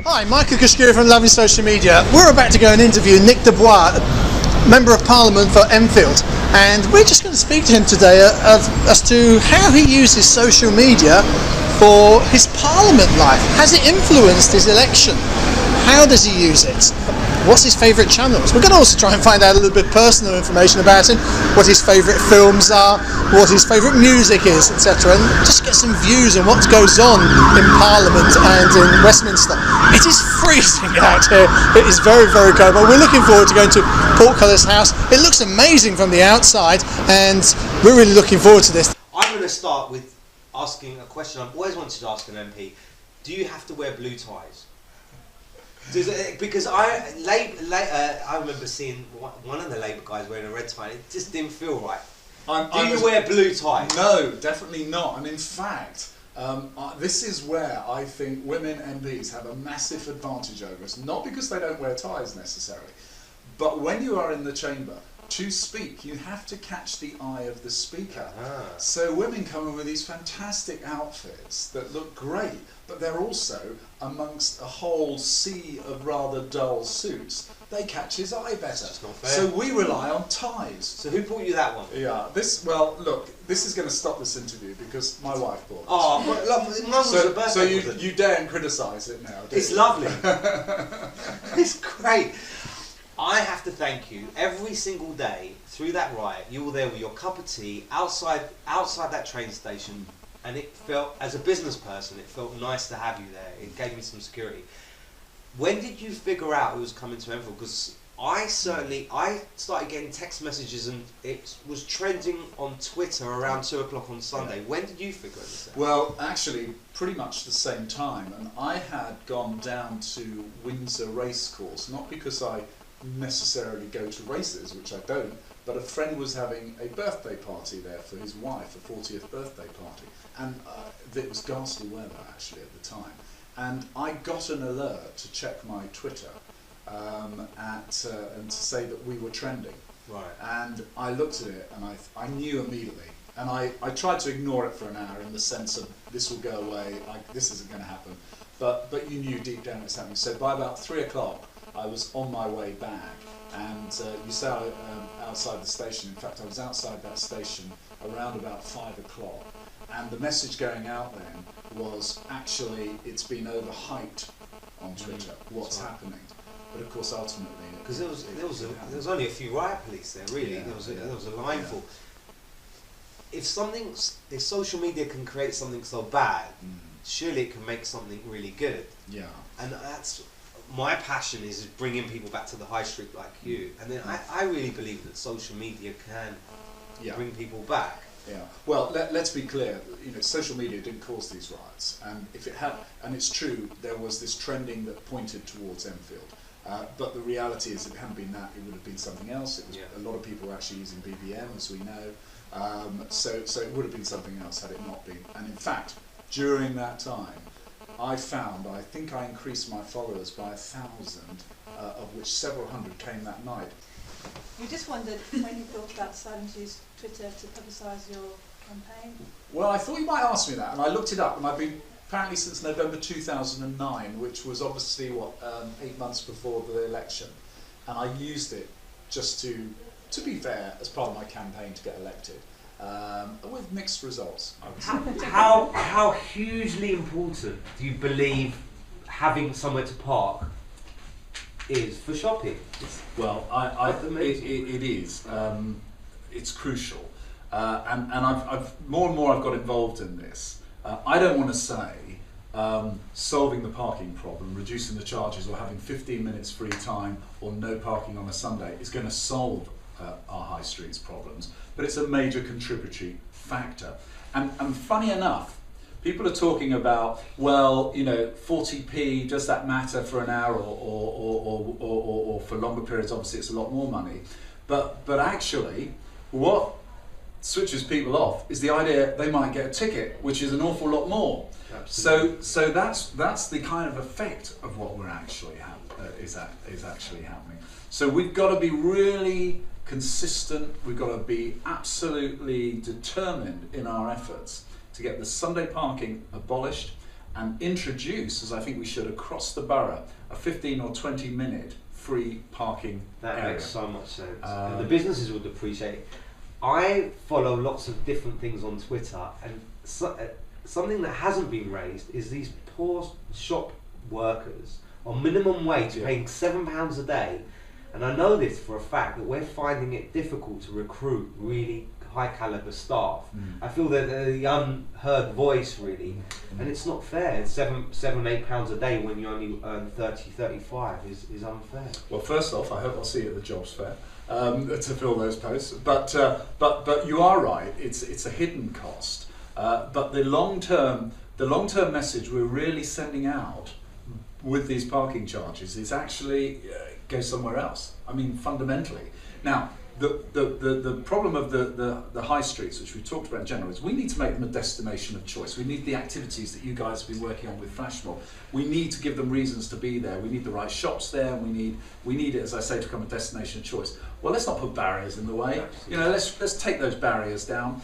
Hi, Michael Kashkiri from Loving Social Media. We're about to go and interview Nick de Bois, Member of Parliament for Enfield, and we're just going to speak to him today as to how he uses social media for his Parliament life. Has it influenced his election? How does he use it? What's his favourite channels? We're going to also try and find out a little bit personal information about him, what his favourite films are, what his favourite music is, etc. And just get some views on what goes on in Parliament and in Westminster. It is freezing out here. It is very, very cold, but we're looking forward to going to Portcullis House. It looks amazing from the outside, and we're really looking forward to this. I'm going to start with asking a question I've always wanted to ask an MP. Do you have to wear blue ties? Because I remember seeing one of the Labour guys wearing a red tie, and it just didn't feel right. Do you wear blue ties? No, definitely not. And in fact, this is where I think women MPs have a massive advantage over us. Not because they don't wear ties necessarily, but when you are in the chamber, to speak, you have to catch the eye of the speaker. So women come in with these fantastic outfits that look great, but they're also amongst a whole sea of rather dull suits. They catch his eye better. So we rely on ties. So who bought you that one? Yeah, well, look, this is going to stop this interview because my wife bought it. Oh, well, so you daren't criticise it now, do It's you? lovely. It's great. I have to thank you every single day through that riot. You were there with your cup of tea outside that train station, and it felt, as a business person, it felt nice to have you there. It gave me some security. When did you figure out it was coming to Enfield? Because I started getting text messages, and it was trending on Twitter around 2 o'clock on Sunday. When did you figure this out? Well, actually, pretty much the same time, and I had gone down to Windsor Racecourse, not because I necessarily go to races, which I don't, but a friend was having a birthday party there for his wife, a 40th birthday party, and it was ghastly weather actually at the time, and I got an alert to check my Twitter and to say that we were trending. Right. And I looked at it and I knew immediately, and I tried to ignore it for an hour in the sense of this will go away, this isn't going to happen, but you knew deep down it's happening. So by about 3 o'clock I was on my way back, and you saw outside the station. In fact, I was outside that station around about 5 o'clock, and the message going out then was actually it's been overhyped on Twitter. What's happening? But of course, ultimately, because there was only a few riot police there. Really, Yeah, there was a line full. If social media can create something so bad, surely it can make something really good. Yeah, and that's. My passion is bringing people back to the high street like you, and then I really believe that social media can bring people back. Yeah. Well, let's be clear. You know, social media didn't cause these riots, and if it had, and it's true, there was this trending that pointed towards Enfield. But the reality is, if it hadn't been that, it would have been something else. It was a lot of people were actually using BBM, as we know. So it would have been something else had it not been. And in fact, during that time, I think I increased my followers by 1,000, of which several hundred came that night. You just wondered when you thought about deciding to use Twitter to publicise your campaign? Well, I thought you might ask me that, and I looked it up, and I've been apparently since November 2009, which was obviously 8 months before the election, and I used it just to be fair, as part of my campaign to get elected. With mixed results, I would say. How hugely important do you believe having somewhere to park is for shopping? Well, it is. It's crucial, and I've more and more I've got involved in this. I don't want to say solving the parking problem, reducing the charges, or having 15 minutes free time, or no parking on a Sunday is going to solve our high streets problems, but it's a major contributory factor. And funny enough, people are talking about, well, 40p, does that matter for an hour or for longer periods? Obviously it's a lot more money, but actually what switches people off is the idea they might get a ticket, which is an awful lot more. Absolutely. So that's the kind of effect of what we're actually is actually happening. So we've got to be really consistent. We've got to be absolutely determined in our efforts to get the Sunday parking abolished, and introduce, as I think we should, across the borough, a 15 or 20 minute free parking That area. makes so much sense. And the businesses would appreciate it. I follow lots of different things on Twitter, and something that hasn't been raised is these poor shop workers on minimum wage paying £7 a day. And I know this for a fact, that we're finding it difficult to recruit really high caliber staff. I feel that they're the unheard voice really, and it's not fair. It's £8 a day when you only earn 30, 35 is unfair. Well, first off, I hope I'll see you at the jobs fair to fill those posts. But you are right. It's a hidden cost. But the long term message we're really sending out with these parking charges is actually go somewhere else. I mean, fundamentally. Now, the problem of the high streets, which we've talked about in general, is we need to make them a destination of choice. We need the activities that you guys have been working on with Flash Mob. We need to give them reasons to be there. We need the right shops there, and we need it, as I say, to become a destination of choice. Well, let's not put barriers in the way. You know, let's take those barriers down.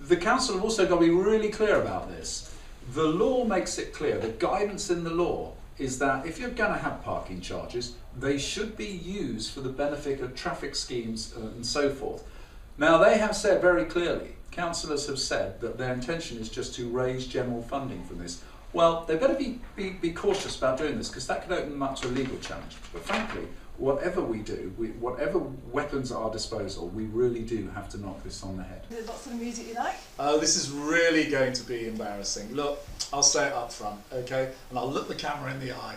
The council have also got to be really clear about this. The law makes it clear, the guidance in the law is that if you're going to have parking charges, they should be used for the benefit of traffic schemes and so forth. Now, they have said very clearly, councillors have said that their intention is just to raise general funding from this. Well, they better be cautious about doing this, because that could open them up to a legal challenge. But frankly, whatever we do, whatever weapons at our disposal, we really do have to knock this on the head. There's lots of music you like. Oh, this is really going to be embarrassing. Look, I'll say it up front, okay? And I'll look the camera in the eye.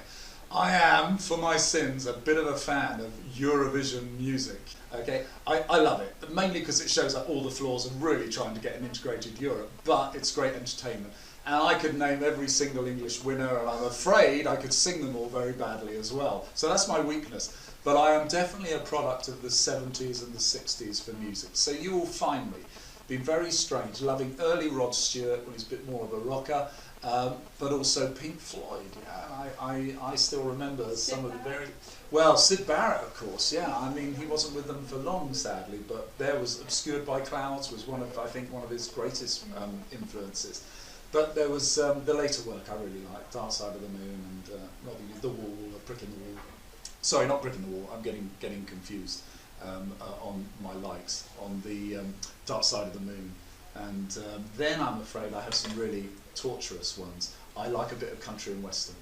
I am, for my sins, a bit of a fan of Eurovision music, okay? I love it, mainly because it shows up all the flaws of really trying to get an integrated Europe, but it's great entertainment. And I could name every single English winner, and I'm afraid I could sing them all very badly as well. So that's my weakness. But I am definitely a product of the 70s and the 60s for music. So you will find me being very strange, loving early Rod Stewart when he's a bit more of a rocker, but also Pink Floyd. Yeah, I still remember some of the very... Well, Syd Barrett, of course, yeah. I mean, he wasn't with them for long, sadly, but there was Obscured by Clouds was I think one of his greatest influences. But there was the later work I really liked, Dark Side of the Moon and not The Wall, A Brick in the Wall. Sorry, not Brick in the Wall, I'm getting confused on my likes, on the Dark Side of the Moon. And then I'm afraid I have some really torturous ones. I like a bit of country and western.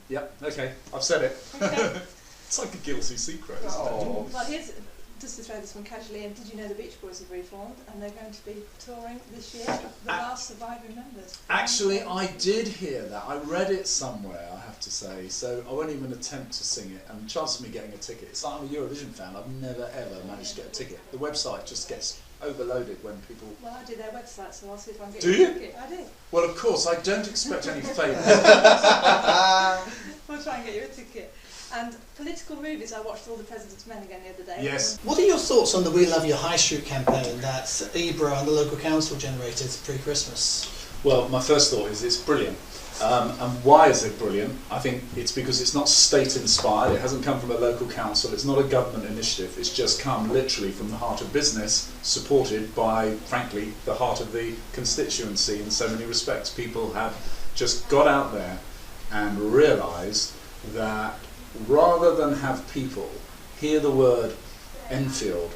Yep, okay, I've said it. Okay. It's like a guilty secret, isn't it? Oh. Well, here's, just to throw this one casually in, did you know the Beach Boys have reformed and they're going to be touring this year, the last surviving members? Actually, I did hear that. I read it somewhere, I have to say, so I won't even attempt to sing it. And the chance of me getting a ticket, it's like I'm a Eurovision fan, I've never ever managed to get a ticket. The website just gets overloaded when people... Well, I do their website, so I'll see if I can get Do you you? a ticket. I do. Well, of course, I don't expect any favours. We'll try and get you a ticket. And political movies, I watched All the President's Men again the other day. Yes. What are your thoughts on the We Love Your High Street campaign that Ibra and the local council generated pre-Christmas? Well, my first thought is it's brilliant. And why is it brilliant? I think it's because it's not state-inspired, it hasn't come from a local council, it's not a government initiative, it's just come literally from the heart of business, supported by, frankly, the heart of the constituency in so many respects. People have just got out there and realised that rather than have people hear the word Enfield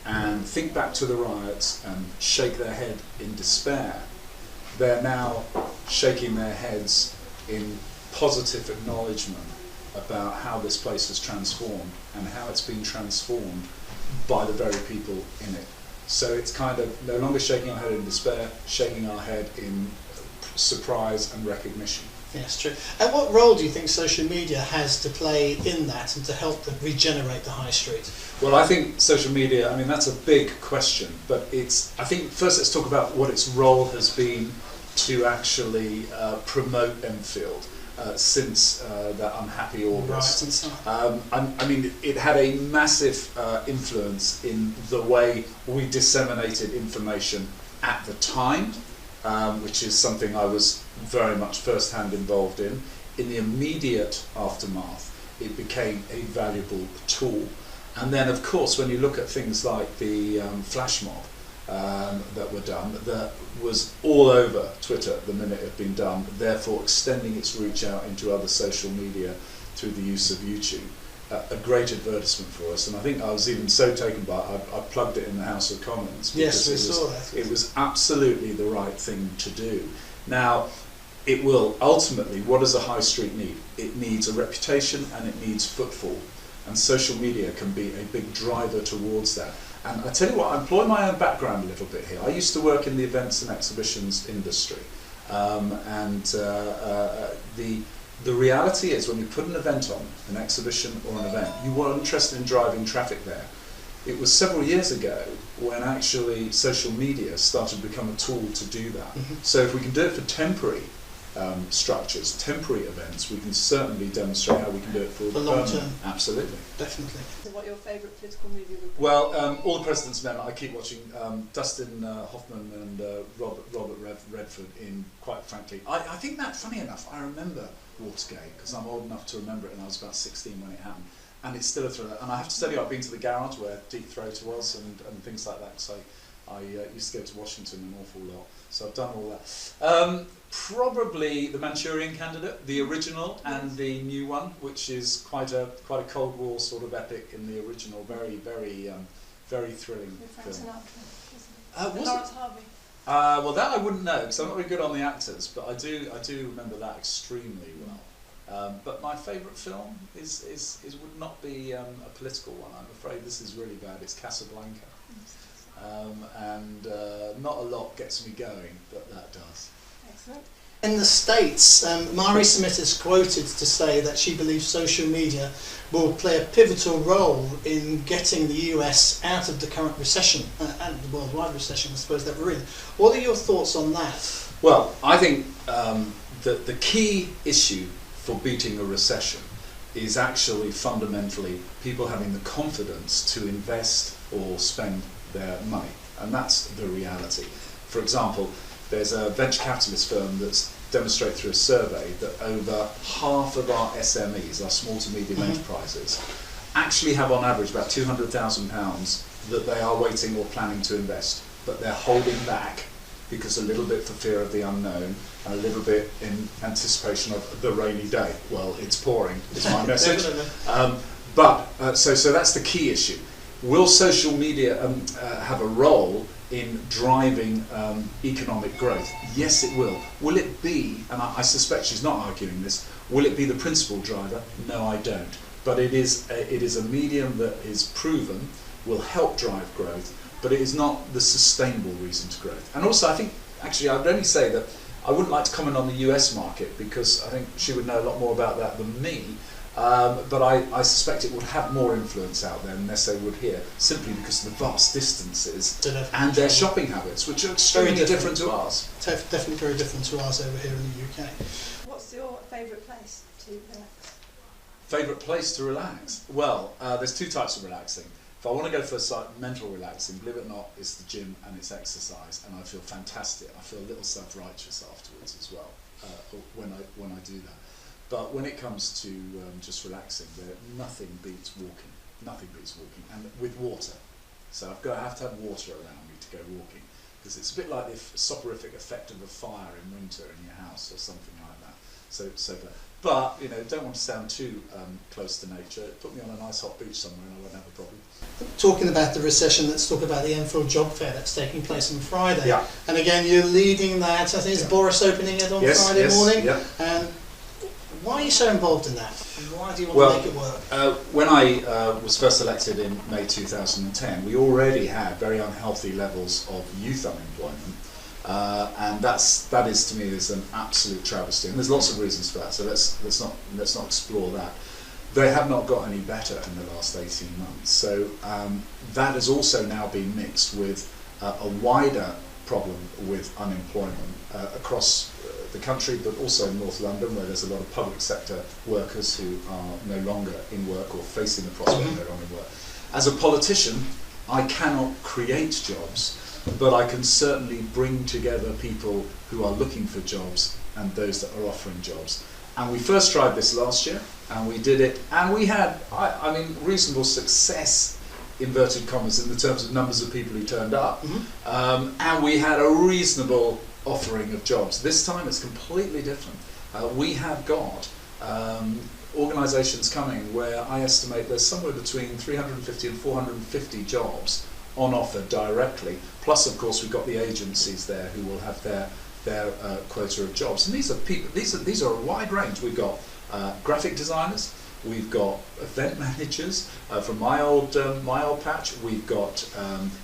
and think back to the riots and shake their head in despair, they're now shaking their heads in positive acknowledgement about how this place has transformed and how it's been transformed by the very people in it. So it's kind of no longer shaking our head in despair, shaking our head in surprise and recognition. Yes, true. And what role do you think social media has to play in that and to help them regenerate the high street? Well, I think social media, I mean, that's a big question, but I think first let's talk about what its role has been to actually promote Enfield since that unhappy August. Right. I mean, it had a massive influence in the way we disseminated information at the time, which is something I was very much first-hand involved in. In the immediate aftermath, it became a valuable tool. And then, of course, when you look at things like the flash mob, that were done that was all over Twitter the minute it had been done, therefore extending its reach out into other social media through the use of YouTube. A great advertisement for us, and I think I was even so taken by it, I plugged it in the House of Commons Yes, because we saw that. it was absolutely the right thing to do. Now, it will ultimately, what does a high street need? It needs a reputation and it needs footfall, and social media can be a big driver towards that. And I tell you what, I employ my own background a little bit here. I used to work in the events and exhibitions industry, the reality is when you put an event on, an exhibition or an event, you are interested in driving traffic there. It was several years ago when actually social media started to become a tool to do that. So if we can do it for temporary structures, temporary events, we can certainly demonstrate how we can do it for long term. Absolutely. Definitely. So what your favourite political movie would be? Well, All the President's Men, I keep watching Dustin Hoffman and Robert Redford in, quite frankly. I think that, funny enough, I remember Watergate, because I'm old enough to remember it, and I was about 16 when it happened. And it's still a thriller. And I have to tell you, I've been to the garage where Deep Throat was and things like that. So I used to go to Washington an awful lot. So I've done all that. Probably The Manchurian Candidate, the original and the new one, which is quite a Cold War sort of epic in the original. Very, very, very thrilling With Frank film. Sinatra, wasn't it? Was Lawrence it? Harvey. Well, that I wouldn't know because I'm not very good on the actors, but I do remember that extremely well. But my favourite film would not be a political one. I'm afraid this is really bad. It's Casablanca, and not a lot gets me going, but that does. Excellent. In the States, Mari Smith is quoted to say that she believes social media will play a pivotal role in getting the US out of the current recession and the worldwide recession, I suppose, that we're in. What are your thoughts on that? Well, I think the key issue for beating a recession is actually fundamentally people having the confidence to invest or spend their money, and that's the reality. For example, there's a venture capitalist firm that's demonstrated through a survey that over half of our SMEs, our small to medium enterprises, actually have on average about £200,000 that they are waiting or planning to invest, but they're holding back because a little bit for fear of the unknown and a little bit in anticipation of the rainy day. Well, it's pouring, is my message. So that's the key issue. Will social media have a role in driving economic growth? Yes, it will. Will it be, and I suspect she's not arguing this, will it be the principal driver? No, I don't. But it is a medium that is proven will help drive growth, but it is not the sustainable reason to growth. And also, I think, actually, I would only say that I wouldn't like to comment on the US market because I think she would know a lot more about that than me. But I suspect it would have more influence out there unless they would here, simply because of the vast distances and their shopping habits, which are extremely different to ours. Definitely very different to ours over here in the UK. What's your favourite place to relax? Favourite place to relax? Well, there's two types of relaxing. If I want to go for mental relaxing, believe it or not, it's the gym and it's exercise, and I feel fantastic. I feel a little self-righteous afterwards as well when I do that. But when it comes to just relaxing, nothing beats walking. Nothing beats walking, and with water. So I have to have water around me to go walking, because it's a bit like the soporific effect of a fire in winter in your house or something like that. But don't want to sound too close to nature. Put me on a nice hot beach somewhere, and I won't have a problem. Talking about the recession, let's talk about the Enfield Job Fair that's taking place on Friday. Yeah. And again, you're leading that. I think it's Boris opening it on Friday morning. Yeah. And why are you so involved in that? Why do you want to make it work? When I was first elected in May 2010, we already had very unhealthy levels of youth unemployment. And that is to me is an absolute travesty, and there's lots of reasons for that. So let's not explore that. They have not got any better in the last 18 months. So that has also now been mixed with a wider problem with unemployment across the country, but also in North London, where there's a lot of public sector workers who are no longer in work or facing the prospect of no longer in work. As a politician, I cannot create jobs, but I can certainly bring together people who are looking for jobs and those that are offering jobs. And we first tried this last year, and we did it, and we had, reasonable success inverted commas, in the terms of numbers of people who turned up, and we had a reasonable offering of jobs. This time it's completely different. We have got organisations coming where I estimate there's somewhere between 350 and 450 jobs on offer directly. Plus, of course, we've got the agencies there who will have their quota of jobs. And these are people. These are a wide range. We've got graphic designers. We've got event managers from my old patch. We've got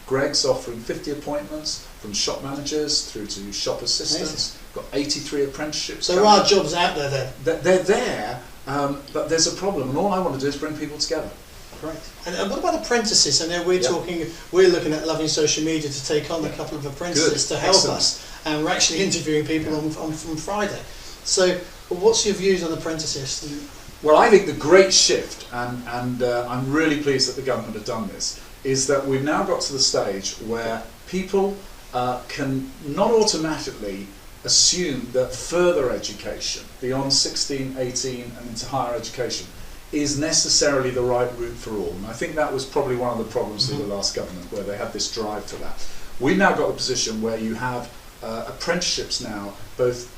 Greg's offering 50 appointments, from shop managers through to shop assistants. Got 83 apprenticeships. So there are jobs out there then? They're there, but there's a problem, and all I want to do is bring people together. Great. And what about apprentices? I know we're looking at Loving Social Media to take on a couple of apprentices to help us, and we're actually interviewing people on from Friday. So what's your views on apprentices? Well, I think the great shift, and I'm really pleased that the government have done this, is that we've now got to the stage where people can not automatically assume that further education beyond 16, 18 and into higher education is necessarily the right route for all. And I think that was probably one of the problems of the last government, where they had this drive for that. We've now got a position where you have apprenticeships now, both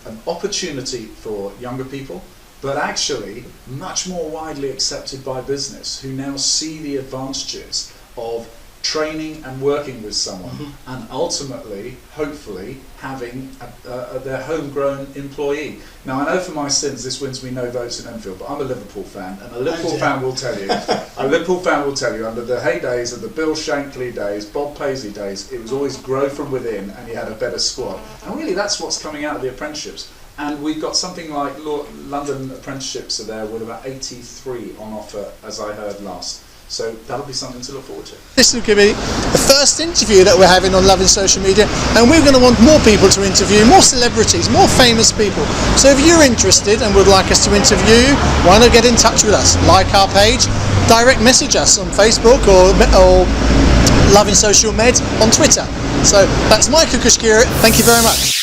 an opportunity for younger people, but actually much more widely accepted by business, who now see the advantages of training and working with someone, and ultimately, hopefully, having their homegrown employee. Now, I know for my sins this wins me no votes in Enfield, but I'm a Liverpool fan, and a Liverpool fan will tell you, under the heydays of the Bill Shankly days, Bob Paisley days, it was always grow from within, and you had a better squad. And really, that's what's coming out of the apprenticeships. And we've got something like London apprenticeships are there with about 83 on offer, as I heard last. So that'll be something to look forward to. This will be the first interview that we're having on Loving Social Media, and we're going to want more people to interview, more celebrities, more famous people. So if you're interested and would like us to interview you, why not get in touch with us? Like our page, direct message us on Facebook or Loving Social Med on Twitter. So that's Michael Kushkira. Thank you very much.